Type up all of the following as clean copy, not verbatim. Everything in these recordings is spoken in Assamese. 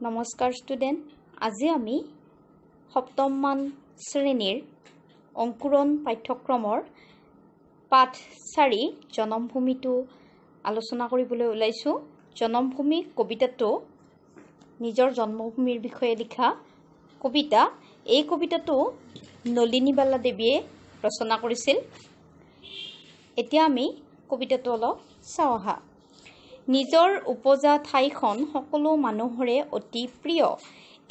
নমস্কাৰ ষ্টুডেণ্ট আজি আমি সপ্তম মান শ্ৰেণীৰ অংকুৰণ পাঠ্যক্ৰমৰ পাঠ 4 জনমভূমিটো আলোচনা কৰিবলৈ ওলাইছো। জনমভূমি কবিতাটো নিজৰ জন্মভূমিৰ বিষয়ে লিখা কবিতা। এই কবিতাটো নলিনীবালা দেৱীয়ে ৰচনা কৰিছিল। এতিয়া আমি কবিতাটো অলপ চাওঁ আহা। নিজৰ উপজা ঠাইখন সকলো মানুহৰে অতি প্ৰিয়।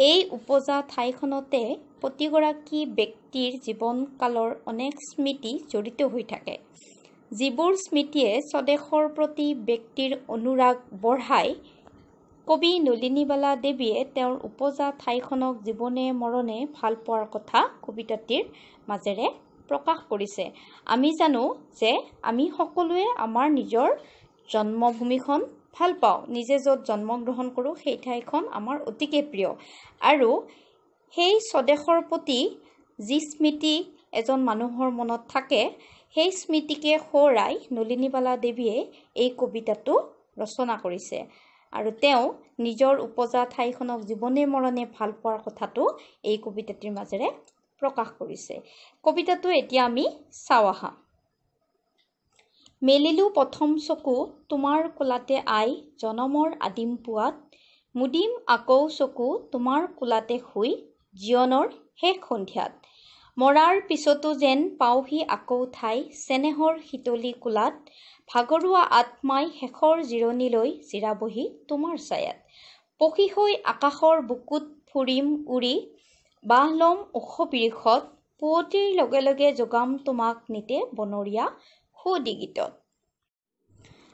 এই উপজা ঠাইখনতে প্ৰতিগৰাকী ব্যক্তিৰ জীৱনকালৰ অনেক স্মৃতি জড়িত হৈ থাকে, যিবোৰ স্মৃতিয়ে স্বদেশৰ প্ৰতি ব্যক্তিৰ অনুৰাগ বঢ়ায়। কবি নলিনীবালা দেৱীয়ে তেওঁৰ উপজা ঠাইখনক জীৱনে মৰণে ভাল পোৱাৰ কথা কবিতাটিৰ মাজেৰে প্ৰকাশ কৰিছে। আমি জানো যে আমি সকলোৱে আমাৰ নিজৰ জন্মভূমিখন ভাল পাওঁ। নিজে য'ত জন্মগ্ৰহণ কৰোঁ সেই ঠাইখন আমাৰ অতিকে প্ৰিয়, আৰু সেই স্বদেশৰ প্ৰতি যি স্মৃতি এজন মানুহৰ মনত থাকে, সেই স্মৃতিকে সোঁৱৰাই নলিনীবালা দেৱীয়ে এই কবিতাটো ৰচনা কৰিছে, আৰু তেওঁ নিজৰ উপজা ঠাইখনক জীৱনে মৰণে ভাল পোৱাৰ কথাটো এই কবিতাটিৰ মাজেৰে প্ৰকাশ কৰিছে। কবিতাটো এতিয়া আমি চাওঁ আহা। মেলিলো প্ৰথম চকু তোমাৰ কোলাতে আই, জনমৰ আদিম পুৱাত মুদিম আকৌ চকু তোমাৰ কোলাতে শুই, জীৱনৰ শেষ সন্ধিয়াত মৰাৰ পিছতো যেন পাওঁহি আকৌ ঠাই, চেনেহৰ শীতলী কোলাত ভাগৰুৱা আত্মাই শেষৰ জিৰণিলৈ জিৰাবহি তোমাৰ ছায়াত। পখী হৈ আকাশৰ বুকুত ফুৰিম উৰি, বাহ ল'ম ওখ বিৰিখত, পুৱতিৰ লগে লগে জগাম তোমাক নিতে বনৰীয়া সুদিগিতত।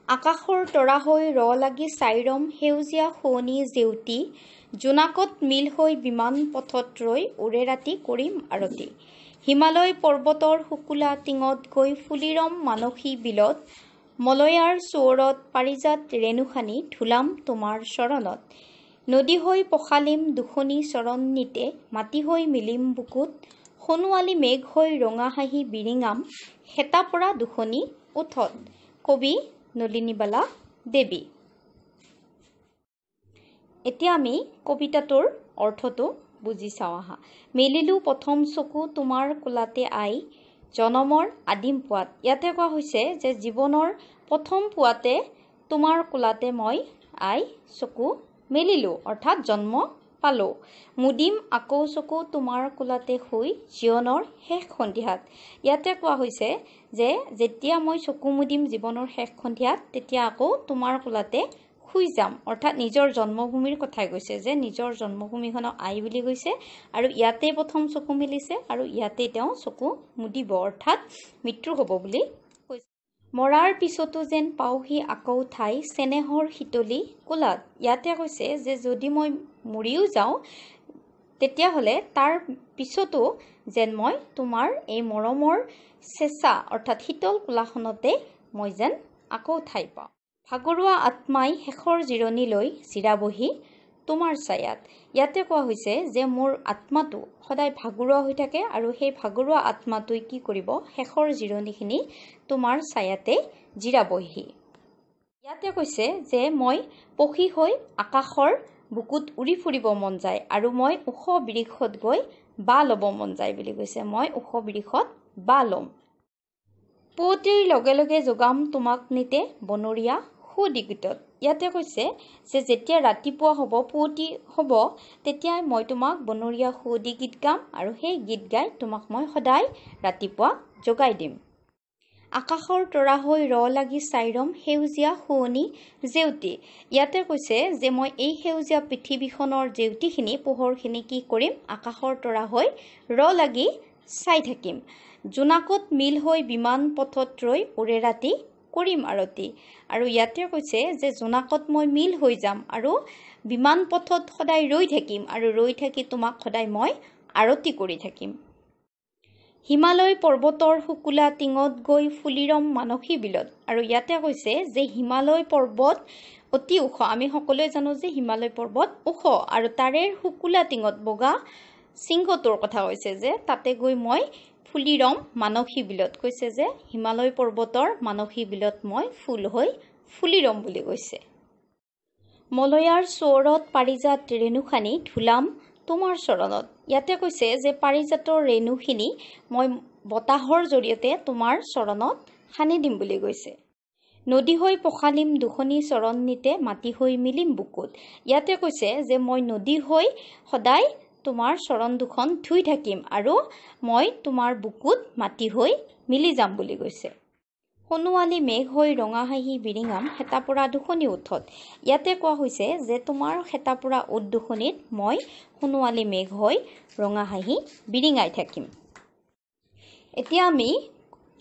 আকাশৰ তৰা হৈ লাগি চাইৰম সেউজীয়া শুৱনি জেউতি, জোনাকত মিল হৈ বিমান পথত ৰৈ উৰে ৰাতি কৰিম আৰতি। হিমালয় পৰ্বতৰ শুকুলা টিঙত গৈ ফুলিৰম মানসী বিলত, মলয়াৰ চুঁৱৰত পাৰিজাত ৰেণুখানি ধুলাম তোমাৰ চৰণত। নদী হৈ পখালিম দুখনি চৰণ নিতে, মাটি হৈ মিলিম বুকুত, সোণোৱালী মেঘ হৈ ৰঙা হাঁহি বিৰিঙাম হেতা পৰা দুখনি ওঠত। কবি নলিনীবালা দেৱী। এতিয়া আমি কবিতাটোৰ অৰ্থটো বুজি চাওঁ আহা। মেলিলো প্ৰথম চকু তোমাৰ কোলাতে আই, জনমৰ আদিম পুৱাত। ইয়াতে কোৱা হৈছে যে জীৱনৰ প্ৰথম পুৱাতে তোমাৰ কোলাতে মই আই চকু মেলিলো, অৰ্থাৎ জন্ম পালোঁ। মুদিম আকৌ চকু তোমাৰ কোলাতে শুই, জীৱনৰ শেষ সন্ধিয়াত। ইয়াতে কোৱা হৈছে যে যেতিয়া মই চকু মুদিম জীৱনৰ শেষ সন্ধিয়াত, তেতিয়া আকৌ তোমাৰ কোলাতে শুই যাম, অৰ্থাৎ নিজৰ জন্মভূমিৰ কথাই কৈছে, যে নিজৰ জন্মভূমিখনক আই বুলি কৈছে, আৰু ইয়াতে প্ৰথম চকু মেলিছে, আৰু ইয়াতে তেওঁ চকু মুদিব, অৰ্থাৎ মৃত্যু হ'ব বুলি কৈছে। মৰাৰ পিছতো যেন পাওঁহি আকৌ ঠাই, চেনেহৰ শীতলী কোলাত। ইয়াতে কৈছে যে যদি মই মৰিও যাওঁ, তেতিয়াহ'লে তাৰ পিছতো যেন মই তোমাৰ এই মৰমৰ চেঁচা অৰ্থাৎ শীতল কোলাখনতে মই যেন আকৌ ঠাই পাওঁ। ভাগৰুৱা আত্মাই শেষৰ জিৰণিলৈ জিৰাবহি তোমাৰ ছায়াত। ইয়াতে কোৱা হৈছে যে মোৰ আত্মাটো সদায় ভাগৰুৱা হৈ থাকে, আৰু সেই ভাগৰুৱা আত্মাটোৱে কি কৰিব, শেষৰ জিৰণিখিনি তোমাৰ ছায়াতে জিৰাবহি। ইয়াতে কৈছে যে মই পখী হৈ আকাশৰ বুকুত উৰি ফুৰিব মন যায়, আৰু মই ওখ বিৰিখত গৈ বাহ ল'ব মন যায় বুলি কৈছে। মই ওখ বিৰিখত বাহ ল'ম। পুৱতিৰ লগে লগে জগাম তোমাক নিতে বনৰীয়া সুদিগিতত। ইয়াতে কৈছে যে যেতিয়া ৰাতিপুৱা হ'ব, পুৱতি হ'ব, তেতিয়া মই তোমাক বনৰীয়া সুদি গীত গাম, আৰু সেই গীত গাই তোমাক মই সদায় ৰাতিপুৱা জগাই দিম। আকাশৰ তৰা হৈ লাগি চাইৰম সেউজীয়া শুৱনি জেউতি। ইয়াতে কৈছে যে মই এই সেউজীয়া পৃথিৱীখনৰ জেউতিখিনি, পোহৰখিনি কি কৰিম, আকাশৰ তৰা হৈ লাগি চাই থাকিম। জোনাকত মিল হৈ বিমান পথত ৰৈ উৰে ৰাতি কৰিম আৰতি। আৰু ইয়াতে কৈছে যে জোনাকত মই মিল হৈ যাম, আৰু বিমান পথত সদায় ৰৈ থাকিম, আৰু ৰৈ থাকি তোমাক সদায় মই আৰতি কৰি থাকিম। হিমালয় পৰ্বতৰ শুকুলা টিঙত গৈ ফুলিৰম মানসী বিলত। আৰু ইয়াতে কৈছে যে হিমালয় পৰ্বত অতি ওখ। আমি সকলোৱে জানো যে হিমালয় পৰ্বত ওখ, আৰু তাৰে শুকুলা টিঙত বগা শৃংগটোৰ কথা কৈছে, যে তাতে গৈ মই ফুলিৰম মানসী বিলত। কৈছে যে হিমালয় পৰ্বতৰ মানসী বিলত মই ফুল হৈ ফুলিৰম বুলি কৈছে। মলয়াৰ চৌৰত পাৰিজাত ৰেণুখানি ধুলাম তোমাৰ চৰণত। ইয়াতে কৈছে যে পাৰিজাতৰ ৰেণুখিনি মই বতাহৰ জৰিয়তে তোমাৰ চৰণত সানি দিম বুলি কৈছে। নদী হৈ পখালিম দুখনি চৰণ নিতে মাটি হৈ মিলিম বুকুত। ইয়াতে কৈছে যে মই নদী হৈ সদায় তোমাৰ চৰণ দুখন ধুই থাকিম আৰু মই তোমাৰ বুকুত মাটি হৈ মিলি যাম বুলি কৈছে। সোণোৱালী মেঘ হৈ ৰঙা হাঁহি বিৰিঙাম হেতাপৰা দুখনি ওঠত। ইয়াতে কোৱা হৈছে যে তোমাৰ হেতাপৰা ওঠ দুখনিত মই সোণোৱালী মেঘ হৈ ৰঙা হাঁহি বিৰিঙাই থাকিম। এতিয়া আমি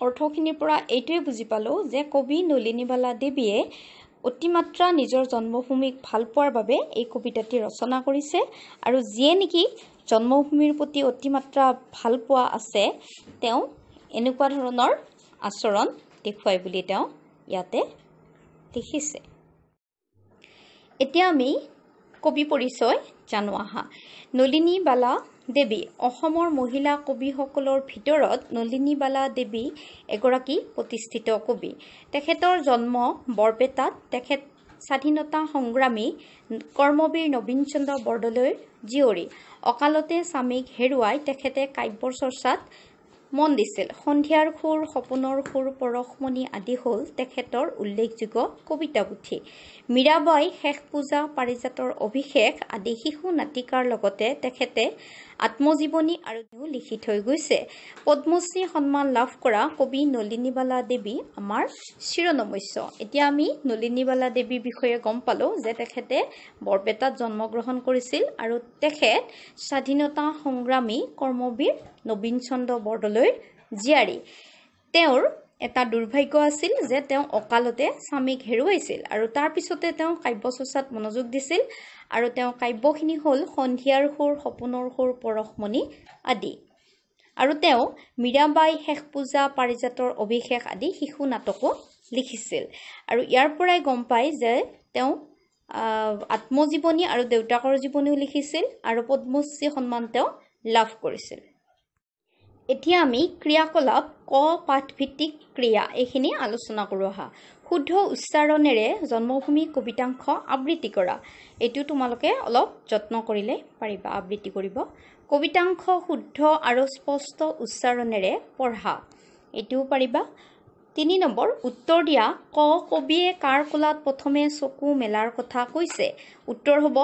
অৰ্থখিনিৰ পৰা এইটোৱে বুজি পালোঁ যে কবি নলিনীবালা দেৱীয়ে অতিমাত্ৰা নিজৰ জন্মভূমিক ভাল পোৱাৰ বাবে এই কবিতাটি ৰচনা কৰিছে আৰু যিয়ে নেকি জন্মভূমিৰ প্ৰতি অতিমাত্ৰা ভাল পোৱা আছে তেওঁ এনেকুৱা ধৰণৰ আচৰণ দেখুৱাই বুলি তেওঁ ইয়াতে লিখিছে। এতিয়া আমি কবি পৰিচয় জানো আহা। নলিনীবালা দেৱী অসমৰ মহিলা কবিসকলৰ ভিতৰত নলিনীবালা দেৱী এগৰাকী প্ৰতিষ্ঠিত কবি। তেখেতৰ জন্ম বৰপেটাত। তেখেত স্বাধীনতা সংগ্ৰামী কৰ্মবীৰ নবীন চন্দ্ৰ বৰদলৈৰ জীয়ৰী। অকালতে স্বামীক হেৰুৱাই তেখেতে কাব্য চৰ্চাত মন দিছিল। সন্ধিয়াৰ সুৰ, সপোনৰ সুৰ, পৰশমণি আদি হ'ল তেখেতৰ উল্লেখযোগ্য কবিতা পুথি। মীৰাবাই, শেষ পূজা, পাৰিজাতৰ অভিষেক আদি শিশু নাটিকাৰ লগতে তেখেতে আত্মজীৱনী আৰু লিখি থৈ গৈছে। পদ্মশ্ৰী সন্মান লাভ কৰা কবি নলিনীবালা দেৱী আমাৰ চিৰনমস্য। এতিয়া আমি নলিনীবালা দেৱীৰ বিষয়ে গম পালোঁ যে তেখেতে বৰপেটাত জন্মগ্ৰহণ কৰিছিল আৰু তেখেত স্বাধীনতা সংগ্ৰামী কৰ্মবীৰ নবীন চন্দ্ৰ বৰদলৈৰ জীয়াৰী। তেওঁৰ এটা দুৰ্ভাগ্য আছিল যে তেওঁ অকালতে স্বামীক হেৰুৱাইছিল আৰু তাৰ পিছতে তেওঁ কাব্য চৰ্চাত মনোযোগ দিছিল আৰু তেওঁ কাব্যখিনি হ'ল সন্ধিয়াৰ সুৰ, সপোনৰ সুৰ, পৰশমণি আদি। আৰু তেওঁ মীৰাবাই, শেষ পূজা, পাৰিজাতৰ অভিষেক আদি শিশু নাটকো লিখিছিল। আৰু ইয়াৰ পৰাই গম পায় যে তেওঁ আত্মজীৱনী আৰু দেউতাকৰ জীৱনীও লিখিছিল আৰু পদ্মশ্ৰী সন্মান তেওঁ লাভ কৰিছিল। এতিয়া আমি ক্ৰিয়াকলাপ ক পাঠভিত্তিক ক্ৰিয়া এইখিনি আলোচনা কৰোঁ আহা। শুদ্ধ উচ্চাৰণেৰে জন্মভূমি কবিতাংশ আবৃত্তি কৰা। এইটো তোমালোকে অলপ যত্ন কৰিলে পাৰিবা আবৃত্তি কৰিব। কবিতাংশ শুদ্ধ আৰু স্পষ্ট উচ্চাৰণেৰে পঢ়া, এইটোও পাৰিবা। ৩ নম্বৰ, উত্তৰ দিয়া। ক, কবিয়ে কাৰ কোলাত প্ৰথমে চকু মেলাৰ কথা কৈছে? উত্তৰ হ'ব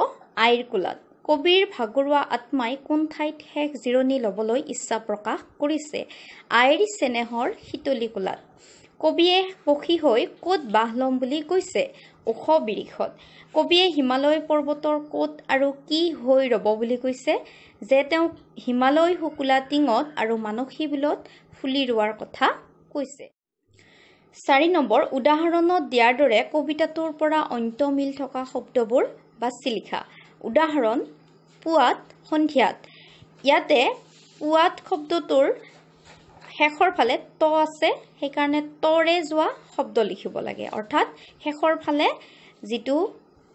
আইৰ কোলাত। কবিৰ ভাগৰুৱা আত্মাই কোন ঠাইত শেষ জিৰণি ল'বলৈ ইচ্ছা প্ৰকাশ কৰিছে? আইৰ চেনেহৰ শীতলী কোলাত। কবিয়ে পখী হৈ ক'ত বাহ ল'ম বুলি কৈছে? ওখ বিৰিখত। কবিয়ে হিমালয় পৰ্বতৰ ক'ত আৰু কি হৈ ৰ'ব বুলি কৈছে? যে তেওঁ হিমালয় শুকুলা টিঙত আৰু মানসী বিলত ফুলি ৰোৱাৰ কথা কৈছে। ৪ নম্বৰ, উদাহৰণত দিয়াৰ দৰে কবিতাটোৰ পৰা অন্ত মিল থকা শব্দবোৰ বাছি লিখা। উদাহৰণ, পুৱাত, সন্ধিয়াত। ইয়াতে পুৱাত শব্দটোৰ শেষৰ ফালে ত আছে, সেইকাৰণে তৰে যোৱা শব্দ লিখিব লাগে। অৰ্থাৎ শেষৰ ফালে যিটো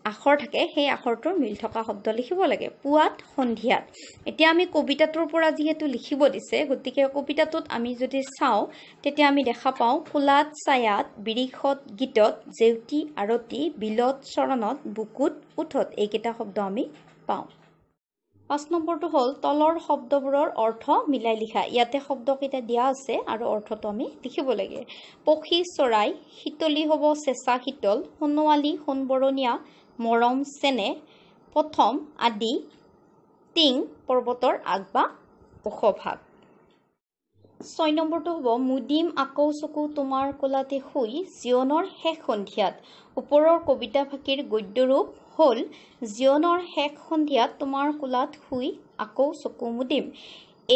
আখৰ থাকে সেই আখৰটোৰ মিল থকা শব্দ লিখিব লাগে। পুৱাত, সন্ধিয়াত। এতিয়া আমি কবিতাটোৰ পৰা যিহেতু লিখিব দিছে, গতিকে কবিতাটোত আমি যদি চাওঁ তেতিয়া আমি দেখা পাওঁ কোলাত, ছায়াত, বিৰিখত, গীতত, জেউতি, আৰতি, বিলত, চৰণত, বুকুত, ওঠত এইকেইটা শব্দ আমি পাওঁ। ৫ নম্বৰটো হ'ল তলৰ শব্দবোৰৰ অৰ্থ মিলাই লিখা। ইয়াতে শব্দকেইটা দিয়া আছে আৰু অৰ্থটো আমি লিখিব লাগে। পখী, চৰাই, শীতলী হ'ব চেঁচা শীতল, সোণোৱালী, সোণবৰণীয়া, মৰম, চেনেহ, প্ৰথম, আদি, টিং, পৰ্বতৰ আগ বা ওখ ভাগ। ৬ নম্বৰটো হ'ব মুদিম আকৌ চকু তোমাৰ কোলাতে শুই জীৱনৰ শেষ সন্ধিয়াত। ওপৰৰ কবিতা ফাঁকিৰ গদ্যৰূপ হ'ল জীৱনৰ শেষ সন্ধিয়াত তোমাৰ কোলাত শুই আকৌ চকু মুদিম।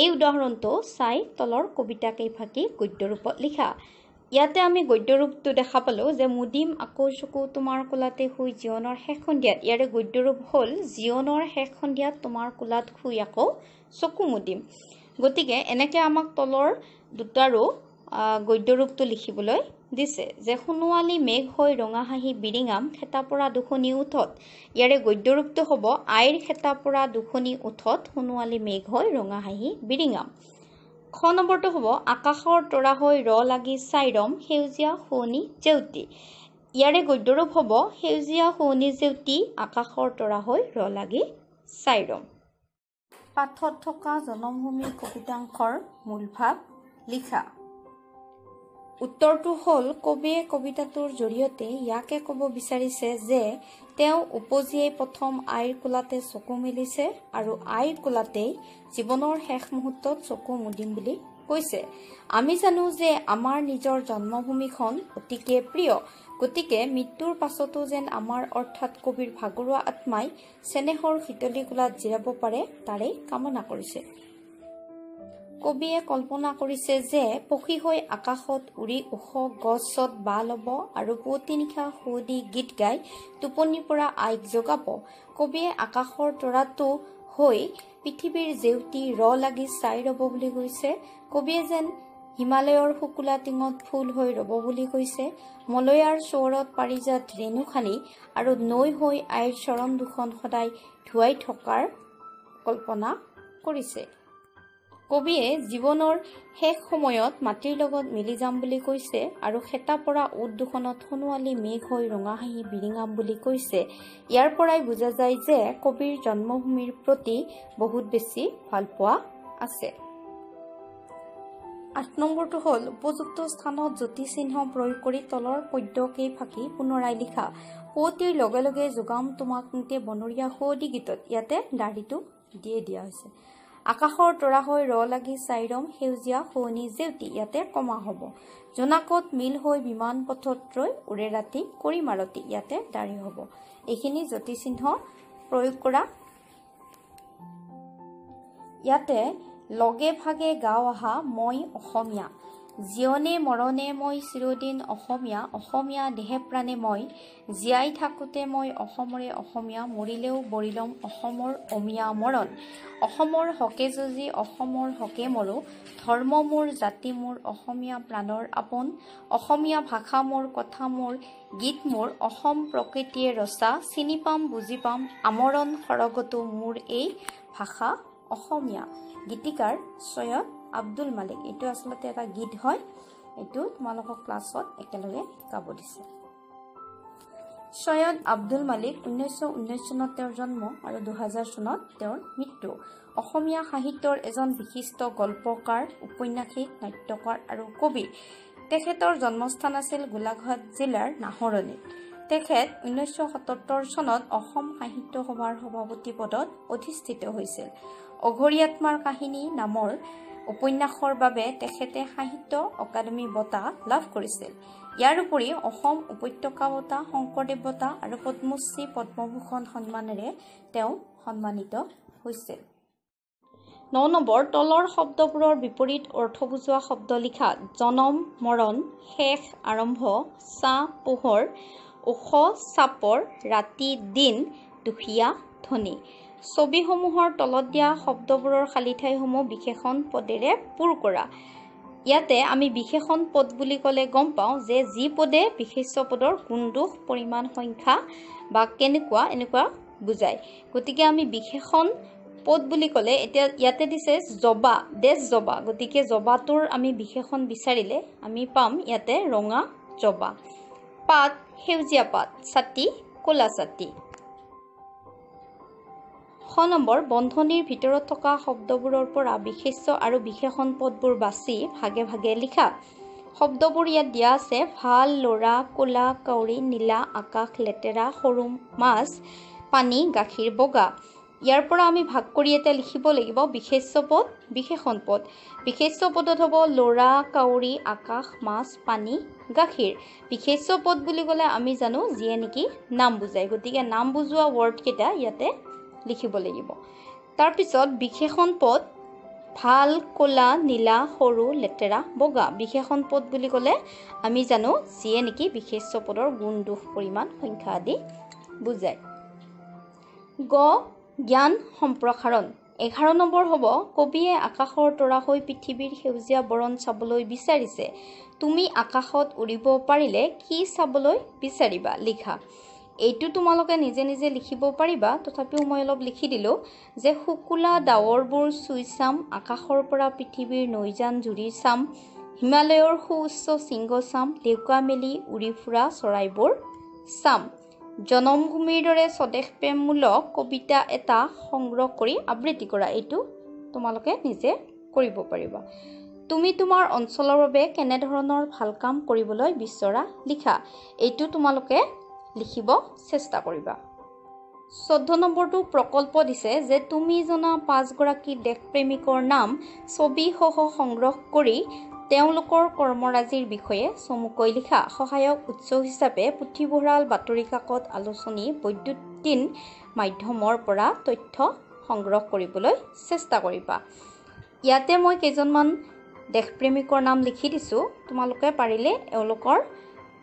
এই উদাহৰণটো চাই তলৰ কবিতা কেইফাঁকি গদ্যৰূপত লিখা। ইয়াতে আমি গদ্যৰূপটো দেখা পালোঁ যে মুদিম আকৌ চকু তোমাৰ কোলাতে শুই জীৱনৰ শেষ সন্ধিয়াত। ইয়াৰে গদ্যৰূপ হ'ল জীৱনৰ শেষ সন্ধিয়াত তোমাৰ কোলাত শুই আকৌ চকু মুদিম। গতিকে এনেকৈ আমাক তলৰ দুটাৰো গদ্যৰূপটো লিখিবলৈ দিছে যে সোণোৱালী মেঘ হৈ ৰঙা হাঁহি বিৰিঙাম খেতা পৰা দুখনি ওঠত। ইয়াৰে গদ্যৰূপটো হ'ব আইৰ খেতা পৰা দুখনি ওঠত সোণোৱালী মেঘ হৈ ৰঙা হাঁহি বিৰিঙাম। খ নম্বৰটো হ'ব আকাশৰ তৰা হৈ ৰ লাগি চাই ৰম সেউজীয়া শুৱনি জেউতি। ইয়াৰে গদ্যৰূপ হ'ব সেউজীয়া শুৱনি জেউতি আকাশৰ তৰা হৈ ৰ লাগি চাইৰম। পাঠত থকা জনমভূমি কবিতাংশৰ মূলভাৱ লিখা। উত্তৰটো হ'ল কবিয়ে কবিতাটোৰ জৰিয়তে ইয়াকে ক'ব বিচাৰিছে যে তেওঁ উপজিয়েই প্ৰথম আইৰ কোলাতে চকু মেলিছে আৰু আইৰ কোলাতেই জীৱনৰ শেষ মুহূৰ্তত চকু মুদিম বুলি কৈছে। আমি জানো যে আমাৰ নিজৰ জন্মভূমিখন অতিকে প্ৰিয়, গতিকে মৃত্যুৰ পাছতো যেন আমাৰ অৰ্থাৎ কবিৰ ভাগৰুৱা আত্মাই চেনেহৰ শীতলী কোলাত জিৰাব পাৰে তাৰেই কামনা কৰিছে। কবিয়ে কল্পনা কৰিছে যে পক্ষী হৈ আকাশত উৰি ওখ গছত বাহ ল'ব আৰু পুৱতি নিশা সুৱদি গীত গাই টোপনিৰ পৰা আইক জগাব। কবিয়ে আকাশৰ তৰাটো হৈ পৃথিৱীৰ জেউতি ৰ লাগি চাই ৰব বুলি কৈছে। কবিয়ে যেন হিমালয়ৰ শুকুলা টিঙত ফুল হৈ ৰব বুলি কৈছে। মলয়াৰ চৌৰত পাৰিজাত ৰেণু খানি আৰু নৈ হৈ আইৰ চৰণ দুখন সদায় ধুৱাই থকাৰ কল্পনা কৰিছে। কবিয়ে জীৱনৰ শেষ সময়ত মাটিৰ লগত মিলি যাম বুলি কৈছে আৰু খেতা পৰা উট দুখনত সোণোৱালী মেঘ হৈ ৰঙা হাঁহি বিৰিঙাম বুলি কৈছে। ইয়াৰ পৰাই বুজা যায় যে কবিৰ জন্মভূমিৰ প্ৰতি বহুত বেছি ভালপোৱা আছে। ৮ নম্বৰটো হ'ল উপযুক্ত স্থানত জ্যোতিচিহ্ন প্ৰয়োগ কৰি তলৰ পদ্য কেইফাঁকি পুনৰাই লিখা। পুৱতিৰ লগে লগে যোগাম তোমাক নিতে বনৰীয়া সুৱদি গীতত ইয়াতে দাঢ়িটো দিয়ে দিয়া হৈছে। আকাশৰ তৰা হৈ ৰ লাগি চাইৰম সেউজীয়া শুৱনি জেউতি ইয়াতে কমা হ'ব। জোনাকত মিল হৈ বিমান পথত ৰৈ উৰে ৰাতি কৰি মাৰতি ইয়াতে দাঢ়ি হ'ব। এইখিনি জ্যোতিচিহ্ন প্ৰয়োগ কৰা। ইয়াতে লগে ভাগে গাঁও আহা মই অসমীয়া, জীয়নে মৰণে মই চিৰদিন অসমীয়া, অসমীয়া দেহে প্ৰাণে মই, জীয়াই থাকোঁতে মই অসমৰে অসমীয়া, মৰিলেও বৰিলম অসমৰ অমীয়া মৰণ, অসমৰ হকে যুঁজি অসমৰ হকে মৰো, ধৰ্ম মোৰ জাতি মোৰ অসমীয়া প্ৰাণৰ আপোন, অসমীয়া ভাষা মোৰ কথা মোৰ গীত মোৰ, অসম প্ৰকৃতিয়ে ৰচা চিনি পাম বুজি পাম, আমৰণ সৰগতো মোৰ এই ভাষা অসমীয়া। গীতিকাৰ সৈয়দ আব্দুল মালিক। এইটো আচলতে এটা গীত হয়, এইটো তোমালোকক ক্লাছত একেলগে গাব দিছে। সৈয়দ আব্দুল মালিক 1919 চনত তেওঁৰ জন্ম আৰু 2000 চনত তেওঁৰ মৃত্যু। অসমীয়া সাহিত্যৰ এজন বিশিষ্ট গল্পকাৰ, উপন্যাসিক, নাট্যকাৰ আৰু কবি। তেখেতৰ জন্মস্থান আছিল গোলাঘাট জিলাৰ নাহৰণিত। তেখেত 1977 চনত অসম সাহিত্য সভাৰ সভাপতি পদত অধিষ্ঠিত হৈছিল। অঘৰী আত্মাৰ কাহিনী নামৰ উপন্যাসৰ বাবে তেখেতে সাহিত্য অকাডেমী বঁটা লাভ কৰিছিল। ইয়াৰ উপৰি অসম উপত্যকা বঁটা, শংকৰদেৱ বঁটা আৰু পদ্মশ্ৰী পদ্মভূষণ সন্মানেৰে তেওঁ সন্মানিত হৈছিল। ৯ নম্বৰ তলৰ শব্দবোৰৰ বিপৰীত অৰ্থ বুজোৱা শব্দ লিখা। জনম মৰণ, শেষ আৰম্ভ, ছা পোহৰ, ওখ চাপৰ, ৰাতি দিন, দুখীয়া ধনী। ছবিসমূহৰ তলত দিয়া শব্দবোৰৰ খালী ঠাইসমূহ বিশেষণ পদেৰে পূৰ কৰা। ইয়াতে আমি বিশেষণ পদ বুলি ক'লে গম পাওঁ যে যি পদে বিশেষ্য পদৰ গুণদোষ, পৰিমাণ, সংখ্যা বা এনেকুৱা বুজায়। গতিকে আমি বিশেষণ পদ বুলি ক'লে এতিয়া ইয়াতে দিছে জবা, দেশ জবা, গতিকে জবাটোৰ আমি বিশেষণ বিচাৰিলে আমি পাম ইয়াতে ৰঙা জবা। পাত, সেউজীয়া পাত, ছাতি, ক'লা ছাতি। ৬ নম্বৰ বন্ধনীৰ ভিতৰত থকা শব্দবোৰৰ পৰা বিশেষ্য আৰু বিশেষণ পদবোৰ বাছি ভাগে ভাগে লিখা। শব্দবোৰ ইয়াত দিয়া আছে। ভাল, ল'ৰা, ক'লা, কাউৰী, নীলা, আকাশ, লেতেৰা, সৰু মাছ, পানী, গাখীৰ, বগা। ইয়াৰ পৰা আমি ভাগ কৰি এটা লিখিব লাগিব বিশেষ্য পদ, বিশেষণ পদ। বিশেষ্য পদত হ'ব ল'ৰা, কাউৰী, আকাশ, মাছ, পানী, গাখীৰ। বিশেষ্য পদ বুলি ক'লে আমি জানো যিয়ে নেকি নাম বুজায়, গতিকে নাম বুজোৱা ৱৰ্ডকেইটা ইয়াতে লিখিব লাগিব। তাৰপিছত বিশেষণ পদ ভাল, ক'লা, নীলা, সৰু, লেতেৰা, বগা। বিশেষণ পদ বুলি ক'লে আমি জানো যিয়ে নেকি বিশেষ্য পদৰ গুণ, দোষ, পৰিমাণ, সংখ্যা আদি বুজায়। গ জ্ঞান সম্প্ৰসাৰণ। 11 নম্বৰ হ'ব কবিয়ে আকাশৰ তৰা হৈ পৃথিৱীৰ সেউজীয়া বৰণ চাবলৈ বিচাৰিছে। তুমি আকাশত উৰিব পাৰিলে কি চাবলৈ বিচাৰিবা লিখা। এইটো তোমালোকে নিজে নিজে লিখিব পাৰিবা, তথাপিও মই অলপ লিখি দিলোঁ যে শুকুলা ডাৱৰবোৰ চুই চাম, আকাশৰ পৰা পৃথিৱীৰ নৈজান জুৰি চাম, হিমালয়ৰ সুউচ্চ শৃংগ চাম, লেউকা মেলি উৰি ফুৰা চৰাইবোৰ চাম। জনমভূমিৰ দৰে স্বদেশ প্ৰেমমূলক কবিতা এটা সংগ্ৰহ কৰি আবৃত্তি কৰা। এইটো তোমালোকে নিজে কৰিব পাৰিবা। তুমি তোমাৰ অঞ্চলৰ বাবে কেনেধৰণৰ ভাল কাম কৰিবলৈ বিচৰা লিখা। এইটো তোমালোকে লিখিব চেষ্টা কৰিবা। 14 নম্বৰটো প্ৰকল্প দিছে যে তুমি জনা 5 গৰাকী দেশপ্ৰেমিকৰ নাম ছবিসহ সংগ্ৰহ কৰি তেওঁলোকৰ কৰ্মৰাজিৰ বিষয়ে চমুকৈ লিখা। সহায়ক উৎস হিচাপে পুথিভঁৰাল, বাতৰি কাকত, আলোচনী, বৈদ্যুতিন মাধ্যমৰ পৰা তথ্য সংগ্ৰহ কৰিবলৈ চেষ্টা কৰিবা। ইয়াতে মই কেইজনমান দেশপ্ৰেমিকৰ নাম লিখি দিছোঁ। তোমালোকে পাৰিলে এওঁলোকৰ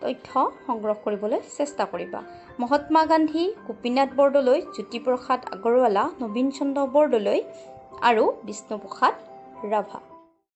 তথ্য সংগ্ৰহ কৰিবলৈ চেষ্টা কৰিবা। মহাত্মা গান্ধী, গোপীনাথ বৰদলৈ, জ্যোতিপ্ৰসাদ আগৰৱালা, নবীন চন্দ্ৰ বৰদলৈ আৰু বিষ্ণুপ্ৰসাদ ৰাভা।